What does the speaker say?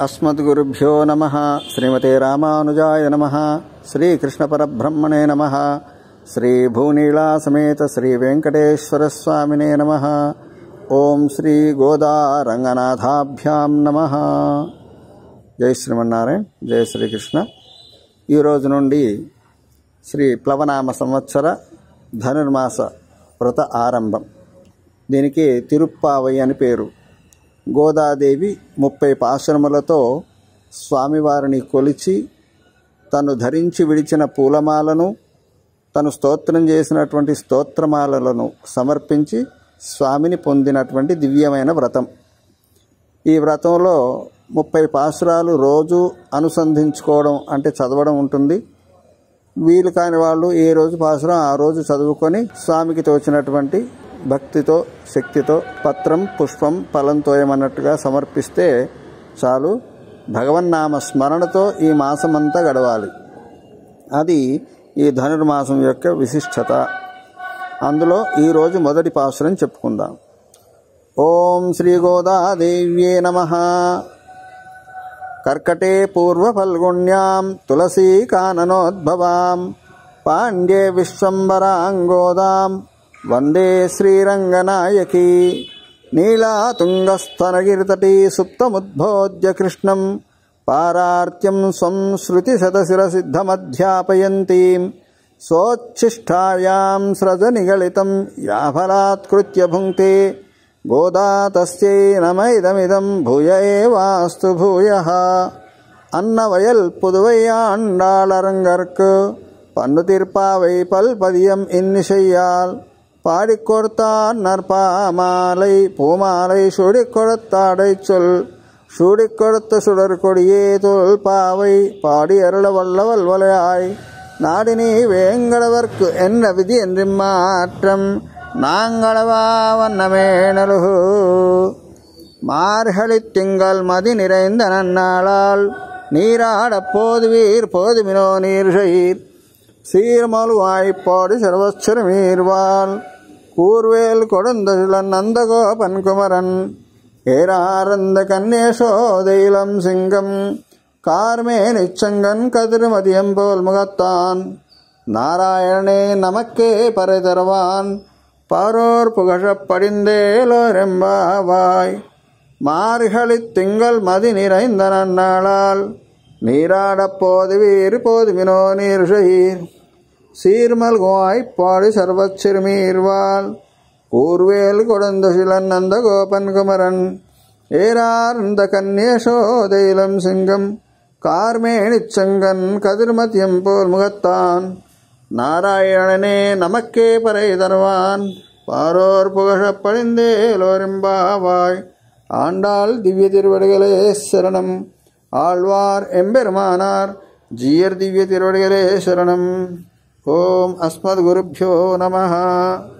अस्मद्गुरुभ्यो नमः। श्रीमते रामानुजाय नमः। श्रीकृष्णपरब्रह्मणे नमः। श्रीभूनीला समेत श्रीवेंकटेश्वरस्वामिने नमः। ओम श्री गोदा रंगनाथाभ्यां नमः। जय श्रीमन्नारायण, जय श्रीकृष्ण। ఈ రోజు నుండి శ్రీ ప్లవనామ సంవత్సర ధనుర్మాస వ్రత ఆరంభం. దీనికి తిరుప్పావై అని పేరు. గోదాదేవి 30 పాశురములతో స్వామివారిని కొలిచి తను ధరించి విడిచిన పూలమాలను, తను స్తోత్రం చేసినటువంటి స్తోత్రమాలలను సమర్పించి స్వామిని పొందినటువంటి దివ్యమైన వ్రతం. ఈ వ్రతంలో 30 పాశురాలు రోజు అనుసంధించుకోవడం అంటే చదవడం ఉంటుంది. వీలు కాని వాళ్ళు ఏ రోజు పాశురం ఆ రోజు చదువుకొని స్వామికి తోచినటువంటి భక్తితో శక్తితో పత్రం పుష్పం ఫలంతో ఏమన్నట్టుగా సమర్పిస్తే చాలు. భగవన్నామ స్మరణతో ఈ మాసమంతా గడవాలి. అది ఈ ధనుర్మాసం యొక్క విశిష్టత. అందులో ఈరోజు మొదటి పాశురం చెప్పుకుందాం. ఓం శ్రీ గోదాదేవ్యే నమః. కర్కటే పూర్వ ఫల్గుణ్యాం తులసీ కాననోద్భవాం పాండ్యే విశ్వంబరాంగోదాం వందే శ్రీరంగనాయకీ. నీలాతుంగస్తనగిరితటీ సుప్తముద్బోధ్య కృష్ణం పారార్త్యం స్వం శృతిశతశిరసిద్ధమధ్యాపయంతీం సోచ్ఛిష్టాయాం స్రజనిగళితం యాఫలాత్కృత్య భుంక్తే గోదా తస్యై నమైదమిదం భూయ ఏవాస్తు భూయః. అన్నవయల్ పుదువై ఆండాళరంగర్కు పన్ను తీర్పావై పల్పదియం ఇన్నిశయ్యాల్ பாடிக் கொடுத்தார் நற்பாமாலை பூமாலை சூடிக் கொடுத்தாடை சொல் சூடிக் கொடுத்த சுடர் கொடியே தோல் பாவை பாடி அருள வல்லவல் வலையாய் நாடினி வேங்கடவர்க்கு என்ன விதி என்று மாற்றம் நாங்களவா வண்ணமேனலு. மார்கழித் திங்கள் மதி நிறைந்த நன்னாளால் நீராடப் போதுவீர் போதுமினோ நீர்ஷயீர் சீர்மலுவாய்ப்பாடி சர்வச்சரமீர்வாள் கூர்வேல் கொடுந்தசிலன் நந்தகோபன் குமரன் ஏராரந்த கண்ணேசோதையிலம் சிங்கம் கார்மே நிச்சங்கன் கதிர்மதியம் போல் முகத்தான் நாராயணனே நமக்கே பறை தருவான் பாரோர் புகழப் படிந்தேலோரெம்பாவாய். மார்கழித் திங்கள் மதி நிறைந்த நன்னாளால் நீராடப் போதுவீர் போதுமினோ நீர்ஷயீர் சீர்மல்குவாய்ப்பாடி சர்வச்சிறுமீர்வாள் கூர்வேல் கொடுந்தசிலன் நந்தகோபன் குமரன் ஏரார்ந்த கன்யேசோதையிலம் சிங்கம் கார்மேனிச்சங்கன் கதிர்மதியம் போல் முகத்தான் நாராயணனே நமக்கே பறை தருவான் பாரோர் புகழப் படிந்தேலோரெம்பாவாய். ஆண்டாள் திவ்ய திருவடிகளே சரணம். ஆழ்வார் எம்பெருமானார் ஜீயர் திவ்ய திருவடிகளே சரணம். ஓம் அஸ்மத் குருப்யோ நமஹ.